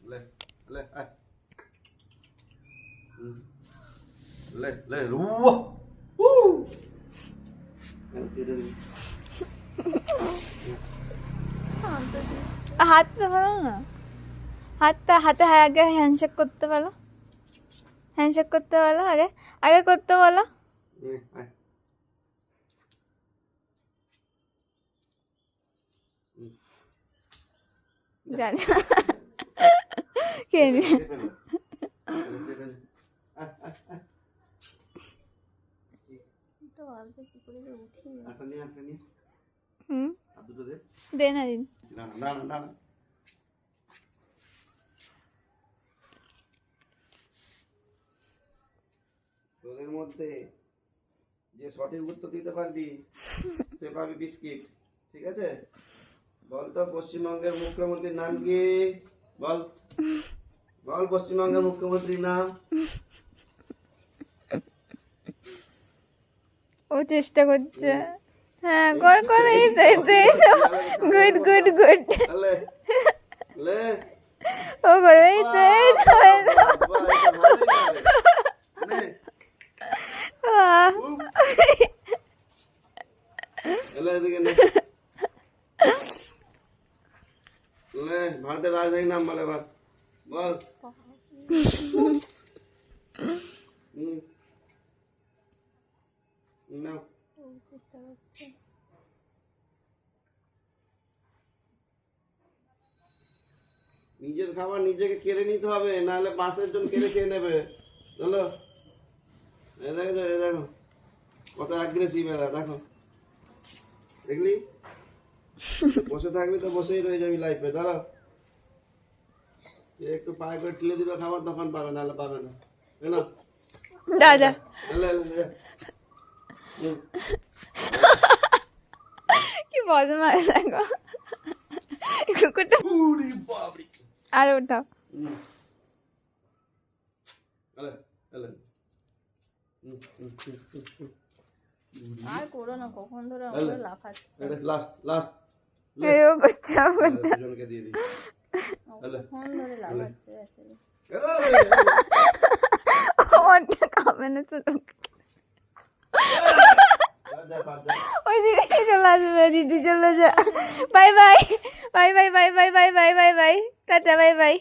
ले ले ले ले रुआ হাতটা ভালো না, হাতে আগে হ্যান্ডশেক করতে বলো, হ্যান্ডশেক করতে বলো, আগে আগে করতে বলো। জানি কে নিয়ে দে না দিন। তোদের মধ্যে যে সঠিক উত্তর দিতে পারবি সে পাবি বিস্কিট, ঠিক আছে? বল তো পশ্চিমবঙ্গের মুখ্যমন্ত্রীর নাম কি? বল বল পশ্চিমবঙ্গের মুখ্যমন্ত্রীর নাম। ও চেষ্টা করছে, হ্যাঁ কর কর, এই তো গুড গুড গুড, লে লে ও করবে, এই তো ভারতের রাজধানীর নাম বলে বল বল। নিজের খাবার নিজেকে কেড়ে নিতে হবে, নাহলে পাশের জন কেড়ে খেয়ে নেবে। চলো, এ দেখো এ দেখো কত অ্যাগ্রেসিভ এরা, দেখো দেখলি? বসে থাকবি তো বসেই রয়ে যাবি লাইফে। দাঁড়া, একটু পায়ে করে ঠেলে দিবে খাবার, তখন পাবে, নাহলে পাবে না। না দাদা কি বদমাশ দেখো কুকুরটা। আর ওঠাও, আর করো না, কখন ধরে আমাকে লাফাচ্ছে। লাস্ট লাস্ট এও করছে, ও করছে, দুজনকে দিয়ে দিই। কখন ধরে লাফাচ্ছে আসলে। ওটা খাবে না তো, ওই দিদি চলে আসবে, দিদি চলে যা। Bye bye bye bye bye bye bye bye bye bye, tata bye bye.